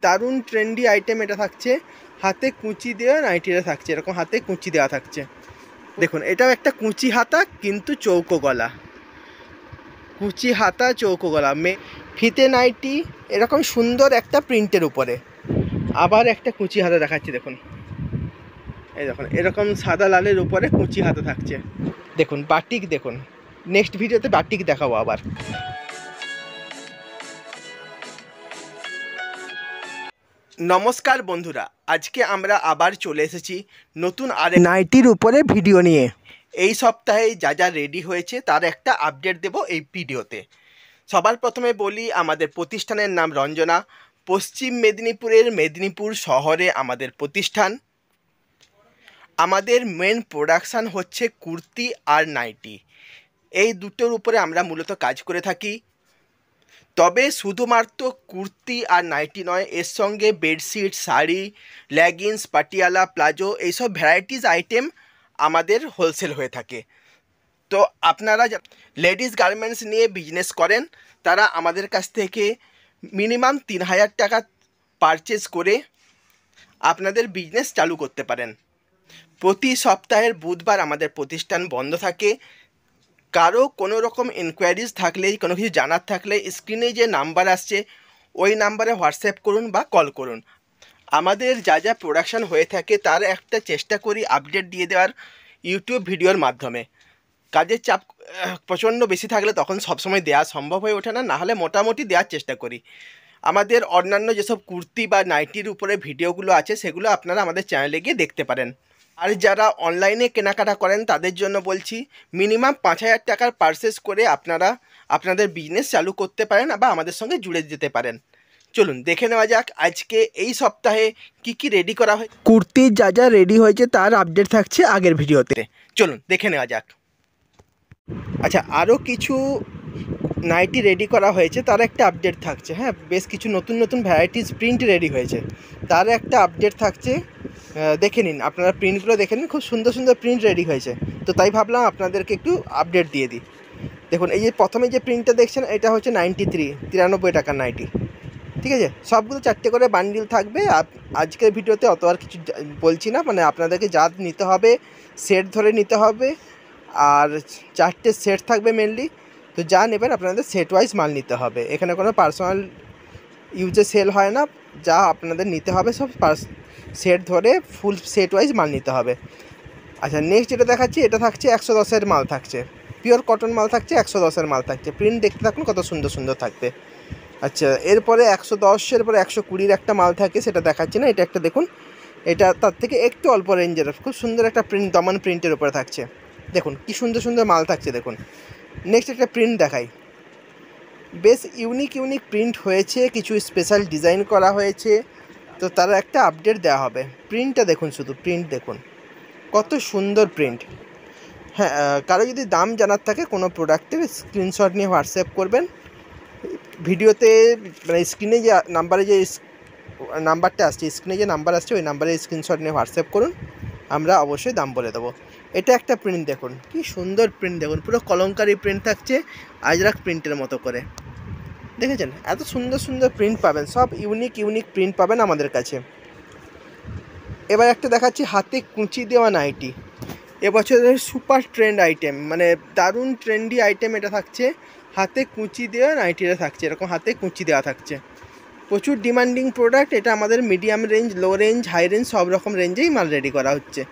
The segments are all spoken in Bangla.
দারুণ ট্রেন্ডি আইটেম এটা থাকছে। হাতে কুঁচি দেওয়া নাইটিটা থাকছে, এরকম হাতে কুঁচি দেওয়া থাকছে। দেখুন এটাও একটা কুঁচি হাতা কিন্তু চৌকো গলা, কুঁচি হাতা চৌকো গলা ফিতে নাইটি এরকম সুন্দর একটা প্রিন্টের উপরে। আবার একটা কুঁচি হাতা দেখাচ্ছি, দেখুন এই দেখুন এরকম সাদা লালের উপরে কুঁচি হাতা থাকছে। দেখুন বাটিক, দেখুন নেক্সট ভিডিওতে বাটিক দেখাবো আবার। নমস্কার বন্ধুরা, আজকে আমরা আবার চলে এসেছি নতুন আর নাইটির উপরে ভিডিও নিয়ে। এই সপ্তাহে যা যা রেডি হয়েছে তার একটা আপডেট দেব এই ভিডিওতে। সবার প্রথমে বলি, আমাদের প্রতিষ্ঠানের নাম রঞ্জনা। পশ্চিম মেদিনীপুরের মেদিনীপুর শহরে আমাদের প্রতিষ্ঠান। আমাদের মেন প্রোডাকশান হচ্ছে কুর্তি আর নাইটি, এই দুটোর উপরে আমরা মূলত কাজ করে থাকি। তবে শুধুমাত্র কুর্তি আর নাইটি নয়, এর সঙ্গে bedsheet, sari, leggings, Patiala, palazzo এইসব ভ্যারাইটিস আইটেম আমাদের হোলসেল হয়ে থাকে। তো আপনারা লেডিস গার্মেন্টস নিয়ে বিজনেস করেন, তারা আমাদের কাছ থেকে মিনিমাম 3000 টাকা পারচেজ করে আপনাদের বিজনেস চালু করতে পারেন। প্রতি সপ্তাহের বুধবার আমাদের প্রতিষ্ঠান বন্ধ থাকে। কারো কোনো রকম ইনকোয়ারিজ থাকলে, কোনো কিছু জানার থাকলে স্ক্রিনে যে নাম্বার আসছে ওই নাম্বারে হোয়াটসঅ্যাপ করুন বা কল করুন। আমাদের যা যা প্রোডাকশান হয়ে থাকে তার একটা চেষ্টা করি আপডেট দিয়ে দেওয়ার ইউটিউব ভিডিওর মাধ্যমে। কাজের চাপ প্রচণ্ড বেশি থাকলে তখন সবসময় দেওয়া সম্ভব হয়ে ওঠে না, নাহলে মোটামুটি দেওয়ার চেষ্টা করি। আমাদের অন্যান্য যেসব কুর্তি বা নাইটির উপরে ভিডিওগুলো আছে সেগুলো আপনারা আমাদের চ্যানেলে গিয়ে দেখতে পারেন। আর যারা অনলাইনে কেনাকাটা করেন তাদের জন্য বলছি, মিনিমাম 5000 টাকার পারচেস করে আপনারা আপনাদের বিজনেস চালু করতে পারেন বা আমাদের সঙ্গে জুড়ে যেতে পারেন। চলুন দেখে নেওয়া যাক আজকে এই সপ্তাহে কি কি রেডি করা হয়। কুর্তির যা যা রেডি হয়েছে তার আপডেট থাকছে আগের ভিডিওতে, চলুন দেখে নেওয়া যাক। আচ্ছা, আরও কিছু নাইটি রেডি করা হয়েছে, তার একটা আপডেট থাকছে। হ্যাঁ, বেশ কিছু নতুন নতুন ভ্যারাইটিস প্রিন্ট রেডি হয়েছে, তার একটা আপডেট থাকছে। দেখে নিন, আপনারা প্রিন্টগুলো দেখে নিন, খুব সুন্দর সুন্দর প্রিন্ট রেডি হয়েছে। তো তাই ভাবলাম আপনাদেরকে একটু আপডেট দিয়ে দিই। দেখুন এই যে প্রথমে যে প্রিন্টটা দেখছেন এটা হচ্ছে 93 টাকার নাইটি, ঠিক আছে। সবগুলো 4টে করে বান্ডিল থাকবে। আজকের ভিডিওতে অত আর কিছু বলছি না, মানে আপনাদেরকে যা নিতে হবে সেট ধরে নিতে হবে। আর 4টে সেট থাকবে মেনলি, তো যা নেবেন আপনাদের সেট ওয়াইজ মাল নিতে হবে। এখানে কোনো পার্সোনাল ইউজে সেল হয় না, যা আপনাদের নিতে হবে সব সেট ধরে ফুল সেট ওয়াইজ মাল নিতে হবে। আচ্ছা, নেক্সট যেটা দেখাচ্ছি এটা থাকছে 110-এর মাল থাকছে, পিওর কটন মাল থাকছে, 110-এর মাল থাকছে। প্রিন্ট দেখতে থাকুন কত সুন্দর সুন্দর থাকবে। আচ্ছা, এরপরে 110-এর পরে 120-র একটা মাল থাকে, সেটা দেখাচ্ছি না। এটা একটা দেখুন, এটা তার থেকে একটু অল্প রেঞ্জের খুব সুন্দর একটা প্রিন্ট, দমন প্রিন্টের উপরে থাকছে। দেখুন কি সুন্দর সুন্দর মাল থাকছে। দেখুন নেক্সট একটা প্রিন্ট দেখাই, বেশ ইউনিক প্রিন্ট হয়েছে, কিছু স্পেশাল ডিজাইন করা হয়েছে, তো তার একটা আপডেট দেওয়া হবে। প্রিন্টটা দেখুন, শুধু প্রিন্ট দেখুন কত সুন্দর প্রিন্ট। হ্যাঁ, কারো যদি দাম জানার থাকে কোনো প্রোডাক্টের স্ক্রিনশট নিয়ে হোয়াটসঅ্যাপ করবেন। ভিডিওতে মানে স্ক্রিনে যে নাম্বারটা আসছে, স্ক্রিনে যে নাম্বার আসছে ওই নাম্বারে স্ক্রিনশট নিয়ে হোয়াটসঅ্যাপ করুন, আমরা অবশ্যই দাম বলে দেবো। এটা একটা প্রিন্ট দেখুন, কি সুন্দর প্রিন্ট দেখুন, পুরো কলমকারি প্রিন্ট থাকছে, আজরাক প্রিন্টের মতো করে। দেখেছেন এত সুন্দর সুন্দর প্রিন্ট পাবেন, সব ইউনিক প্রিন্ট পাবেন আমাদের কাছে। এবার একটা দেখাচ্ছি হাতে কুঁচি দেওয়া নাইটি, এবছরের সুপার ট্রেন্ড আইটেম, মানে দারুণ ট্রেন্ডি আইটেম এটা থাকছে। হাতে কুঁচি দেওয়া নাইটিটা থাকছে, এরকম হাতে কুঁচি দেওয়া থাকছে। প্রচুর ডিমান্ডিং প্রোডাক্ট এটা, আমাদের medium range, low range, high range সব রকম রেঞ্জেই মাল রেডি করা হচ্ছে,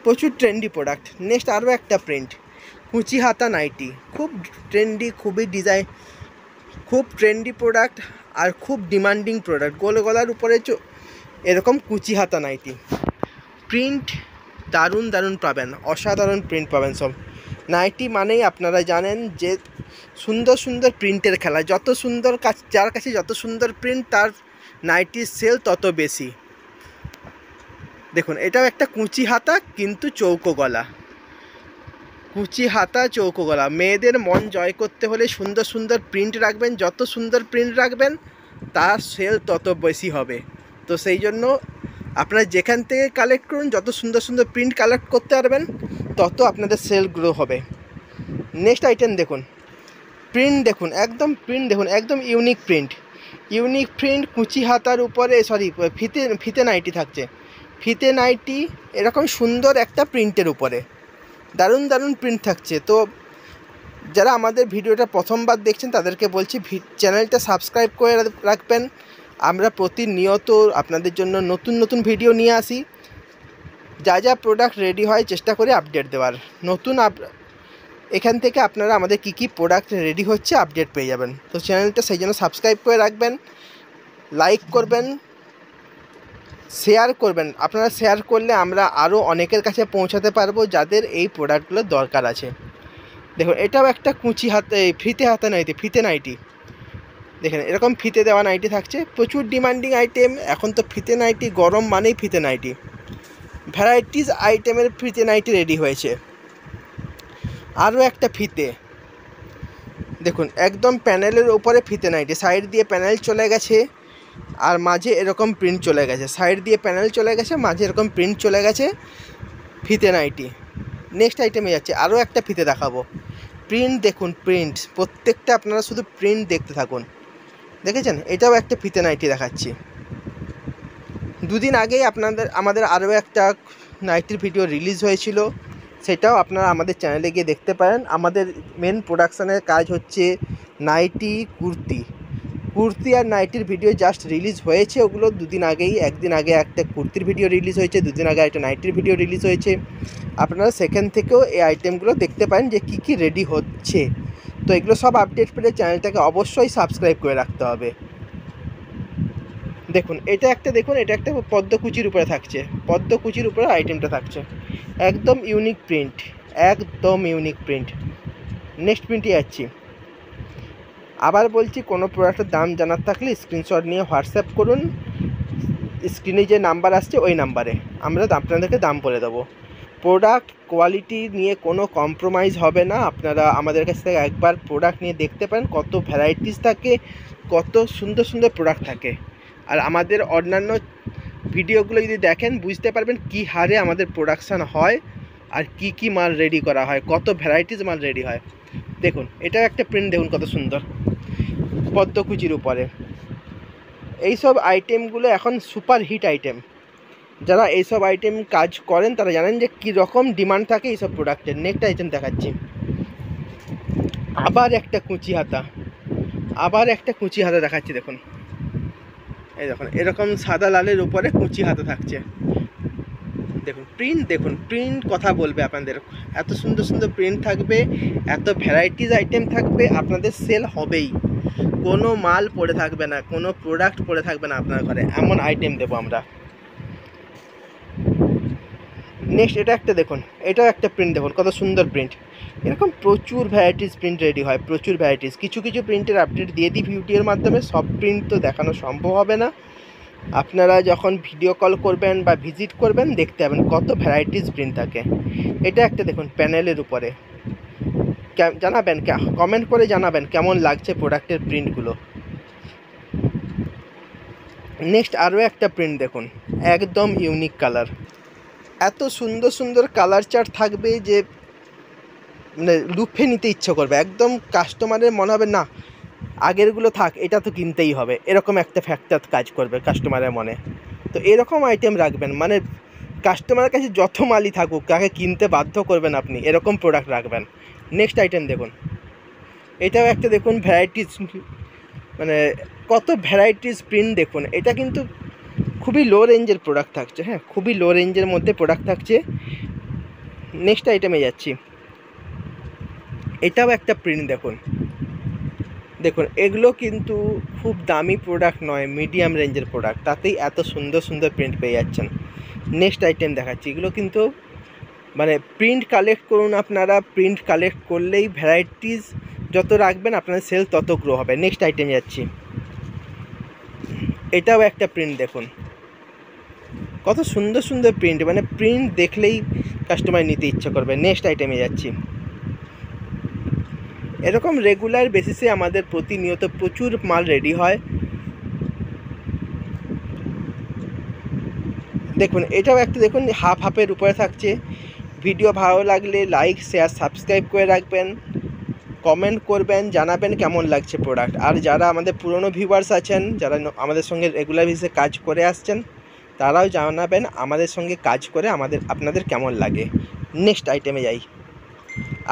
প্রচুর ট্রেন্ডি প্রোডাক্ট। নেক্সট আরও একটা প্রিন্ট, কুঁচি হাতা নাইটি, খুব ট্রেন্ডি, খুবই ডিজাইন, খুব ট্রেন্ডি প্রোডাক্ট আর খুব ডিমান্ডিং প্রোডাক্ট। গোল গলার উপরে এরকম কুঁচি হাতা নাইটি, প্রিন্ট দারুণ পাবেন, অসাধারণ প্রিন্ট পাবেন। সব নাইটি মানেই আপনারা জানেন যে সুন্দর সুন্দর প্রিন্টের খেলা, যত সুন্দর যার কাছে যত সুন্দর প্রিন্ট তার নাইটির সেল তত বেশি। দেখুন এটাও একটা কুঁচি হাতা কিন্তু চৌকো গলা, কুঁচি হাতা চৌকো গলা। মেয়েদের মন জয় করতে হলে সুন্দর সুন্দর প্রিন্ট রাখবেন, যত সুন্দর প্রিন্ট রাখবেন তার সেল তত বেশি হবে। তো সেই জন্য আপনারা যেখান থেকে কালেক্ট করুন, যত সুন্দর সুন্দর প্রিন্ট কালেক্ট করতে পারবেন তত আপনাদের সেল গ্রো হবে। নেক্সট আইটেম দেখুন, প্রিন্ট দেখুন, একদম প্রিন্ট দেখুন, একদম ইউনিক প্রিন্ট। ইউনিক প্রিন্ট কুচি হাতার উপরে ফিতে নাইটি থাকছে। ফিতে নাইটি এরকম সুন্দর একটা প্রিন্টের উপরে দারুণ দারুণ প্রিন্ট থাকছে। তো যারা আমাদের ভিডিওটা প্রথমবার দেখছেন তাদেরকে বলছি চ্যানেলটা সাবস্ক্রাইব করে রাখবেন। আমরা প্রতিনিয়ত আপনাদের জন্য নতুন নতুন ভিডিও নিয়ে আসি। যা যা প্রোডাক্ট রেডি হয় চেষ্টা করে আপডেট দেওয়ার। এখান থেকে আপনারা আমাদের কী কী প্রোডাক্ট রেডি হচ্ছে আপডেট পেয়ে যাবেন। তো চ্যানেলটা সেই জন্য সাবস্ক্রাইব করে রাখবেন, লাইক করবেন, শেয়ার করবেন। আপনারা শেয়ার করলে আমরা আরও অনেকের কাছে পৌঁছাতে পারবো যাদের এই প্রোডাক্টগুলোর দরকার আছে। দেখুন এটাও একটা ফিতে নাইটি। দেখেন এরকম ফিতে দেওয়া নাইটি থাকছে, প্রচুর ডিমান্ডিং আইটেম। এখন তো ফিতে নাইটি গরম মানেই ফিতে নাইটি, ভ্যারাইটিস আইটেমের ফিতে নাইটি রেডি হয়েছে। আরও একটা ফিতে দেখুন, একদম প্যানেলের ওপরে ফিতে নাইটি, সাইড দিয়ে প্যানেল চলে গেছে আর মাঝে এরকম প্রিন্ট চলে গেছে। সাইড দিয়ে প্যানেল চলে গেছে, মাঝে এরকম প্রিন্ট চলে গেছে, ফিতে নাইটি। নেক্সট আইটেমে যাচ্ছে, আরও একটা ফিতে দেখাবো। প্রিন্ট দেখুন, প্রিন্ট প্রত্যেকটা আপনারা শুধু প্রিন্ট দেখতে থাকুন। দেখেছেন, এটাও একটা ফিতে নাইটি দেখাচ্ছি। দুদিন আগেই আমাদের আরও একটা নাইটির ভিডিও রিলিজ হয়েছিল, সেটাও আপনারা আমাদের চ্যানেলে গিয়ে দেখতে পারেন। আমাদের মেন প্রোডাকশানের কাজ হচ্ছে নাইটি, কুর্তি আর নাইটির ভিডিও জাস্ট রিলিজ হয়েছে। ওগুলো দুদিন আগেই, একদিন আগে একটা কুর্তির ভিডিও রিলিজ হয়েছে, দুদিন আগে একটা নাইটির ভিডিও রিলিজ হয়েছে। আপনারা সেখান থেকেও এই আইটেমগুলো দেখতে পারেন যে কী কী রেডি হচ্ছে। তো এগুলো সব আপডেট পেলে চ্যানেলটাকে অবশ্যই সাবস্ক্রাইব করে রাখতে হবে। দেখুন এটা একটা পদ্মকুচির উপরে থাকছে, পদ্মকুচির উপরে আইটেমটা থাকছে। একদম ইউনিক প্রিন্ট, একদম ইউনিক প্রিন্ট। নেক্সট প্রিন্টে যাচ্ছি। আবার বলছি, কোনো প্রোডাক্টের দাম জানার থাকলে স্ক্রিনশট নিয়ে হোয়াটসঅ্যাপ করুন। স্ক্রিনে যে নাম্বার আসছে ওই নাম্বারে আমরা আপনাদেরকে দাম বলে দেবো। প্রোডাক্ট কোয়ালিটি নিয়ে কোনো কম্প্রোমাইজ হবে না। আপনারা আমাদের কাছ থেকে একবার প্রোডাক্ট নিয়ে দেখতে পারেন, কত ভ্যারাইটিস থাকে, কত সুন্দর সুন্দর প্রোডাক্ট থাকে। আর আমাদের অন্যান্য ভিডিওগুলো যদি দেখেন বুঝতে পারবেন কী হারে আমাদের প্রোডাকশান হয় আর কি কি মাল রেডি করা হয়, কত ভ্যারাইটিস মাল রেডি হয়। দেখুন এটা একটা প্রিন্ট, দেখুন কত সুন্দর পদ্মকুচির উপরে। এইসব আইটেমগুলো এখন সুপার হিট আইটেম। যারা এইসব আইটেম কাজ করেন তারা জানেন যে কী রকম ডিমান্ড থাকে এইসব প্রোডাক্টের। নেক্সট আইটেম দেখাচ্ছি। আবার একটা কুচি হাতা দেখাচ্ছি। দেখুন এই দেখুন, এরকম সাদা লালের উপরে কুচি হাতা থাকছে। দেখুন প্রিন্ট কথা বলবে আপনাদের। এত সুন্দর সুন্দর প্রিন্ট থাকবে, এত ভ্যারাইটিস আইটেম থাকবে, আপনাদের সেল হবেই। কোনো মাল পড়ে থাকবে না, কোনো প্রোডাক্ট পড়ে থাকবে না আপনার ঘরে, এমন আইটেম দেবো আমরা। নেক্সট এটা একটা দেখুন, এটাও একটা প্রিন্ট দেখুন কত সুন্দর প্রিন্ট। এরকম প্রচুর ভ্যারাইটিস প্রিন্ট রেডি হয়, প্রচুর ভ্যারাইটিস। কিছু কিছু প্রিন্টের আপডেট দিয়ে দিই ভিডিওর মাধ্যমে, সব প্রিন্ট তো দেখানো সম্ভব হবে না। আপনারা যখন ভিডিও কল করবেন বা ভিজিট করবেন দেখতে পাবেন কত ভ্যারাইটিস প্রিন্ট থাকে। এটা একটা দেখুন প্যানেলের উপরে। জানাবেন, কমেন্ট করে জানাবেন কেমন লাগছে প্রোডাক্টের প্রিন্টগুলো। নেক্সট আরও একটা প্রিন্ট দেখুন, একদম ইউনিক কালার। এত সুন্দর সুন্দর কালার চার্ট থাকবে যে মানে লুফে নিতে ইচ্ছে করবে। একদম কাস্টমারের মনে হবে না আগেরগুলো থাক, এটা তো কিনতেই হবে, এরকম একটা ফ্যাক্টর কাজ করবে কাস্টমারের মনে। তো এরকম আইটেম রাখবেন, মানে কাস্টমারের কাছে যত মালই থাকুক তাকে কিনতে বাধ্য করবেন আপনি, এরকম প্রোডাক্ট রাখবেন। নেক্সট আইটেম দেখুন, এটাও একটা দেখুন ভ্যারাইটিস, মানে কত ভ্যারাইটিস প্রিন্ট দেখুন। এটা কিন্তু খুবই লো রেঞ্জের প্রোডাক্ট থাকছে, হ্যাঁ খুবই লো রেঞ্জের মধ্যে প্রোডাক্ট থাকছে। নেক্সট আইটেমে যাচ্ছি। এটাও একটা প্রিন্ট দেখুন, এগুলো কিন্তু খুব দামি প্রোডাক্ট নয়, মিডিয়াম রেঞ্জের প্রোডাক্ট, তাতেই এত সুন্দর সুন্দর প্রিন্ট পেয়ে যাচ্ছেন। নেক্সট আইটেম দেখাচ্ছি। এগুলো কিন্তু মানে প্রিন্ট কালেক্ট করুন আপনারা, প্রিন্ট কালেক্ট করলেই ভ্যারাইটিস যত রাখবেন আপনার সেল তত গ্রো হবে। নেক্সট আইটেম যাচ্ছি। এটাও একটা প্রিন্ট দেখুন, কত সুন্দর সুন্দর প্রিন্ট, মানে প্রিন্ট দেখলেই কাস্টমার নিতে ইচ্ছে করবে। নেক্সট আইটেমে যাচ্ছি। এরকম রেগুলার বেসিসে আমাদের প্রতিনিয়ত প্রচুর মাল রেডি হয়। দেখুন এটাও একটা দেখুন হাফের উপরে থাকছে। ভিডিও ভালো লাগলে লাইক শেয়ার সাবস্ক্রাইব করে রাখবেন, কমেন্ট করবেন, জানাবেন কেমন লাগছে প্রোডাক্ট। আর যারা আমাদের পুরনো ভিউয়ার্স আছেন, যারা আমাদের সঙ্গে রেগুলার বেসিসে কাজ করে আসছেন, তারাও জানাবেন আমাদের সঙ্গে কাজ করে আপনাদের কেমন লাগে। নেক্সট আইটেমে যাই।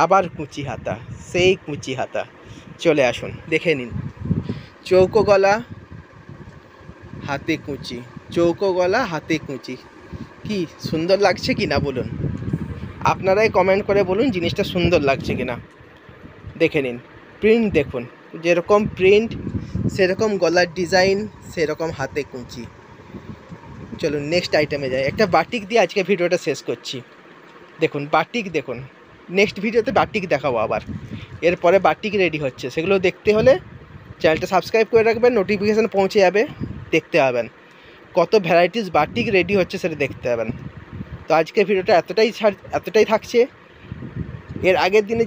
আবার কুঁচি হাতা, সেই কুঁচি হাতা, চলে আসুন দেখে নিন। চৌকো গলা, হাতে কুঁচি, চৌকো গলা হাতে কুঁচি, কি সুন্দর লাগছে কি না বলুন? আপনারাই কমেন্ট করে বলুন জিনিসটা সুন্দর লাগছে কি না। দেখে নিন, প্রিন্ট দেখুন, যেরকম প্রিন্ট সেরকম গলার ডিজাইন, সেরকম হাতে কুঁচি। চলুন নেক্সট আইটেমে যাই। একটা বাটিক দিয়ে আজকে ভিডিওটা শেষ করছি। দেখুন বাটিক দেখুন, নেক্সট ভিডিওতে বাটিক দেখাবো আবার। এরপরে বাটিক রেডি হচ্ছে, সেগুলো দেখতে হলে চ্যানেলটা সাবস্ক্রাইব করে রাখবেন, নোটিফিকেশান পৌঁছে যাবে, দেখতে পাবেন কত ভ্যারাইটিস বাটিক রেডি হচ্ছে সেটা দেখতে পাবেন। তো আজকের ভিডিওটা এতটাই থাকছে। এর আগের দিনে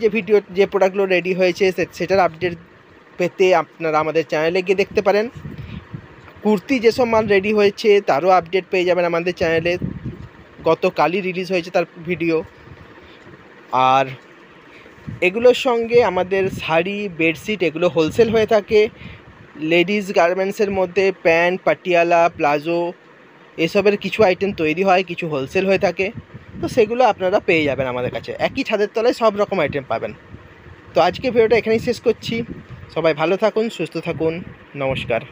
যে প্রোডাক্টগুলো রেডি হয়েছে সেটার আপডেট পেতে আপনারা আমাদের চ্যানেলে গিয়ে দেখতে পারেন। কুর্তি যেসব মাল রেডি হয়েছে তারও আপডেট পেয়ে যাবেন আমাদের চ্যানেলে, গতকালই রিলিজ হয়েছে তার ভিডিও। আর এগুলোর সঙ্গে আমাদের শাড়ি, বেডশিট এগুলো হোলসেল হয়ে থাকে। লেডিস গার্মেন্টসের মধ্যে প্যান্ট, পাটিয়ালা, প্লাজো এসবের কিছু আইটেম তৈরি হয়, কিছু হোলসেল হয়ে থাকে। তো সেগুলো আপনারা পেয়ে যাবেন আমাদের কাছে, একই ছাদের তলায় সব রকম আইটেম পাবেন। তো আজকে ভিডিওটা এখানেই শেষ করছি। সবাই ভালো থাকুন, সুস্থ থাকুন, নমস্কার।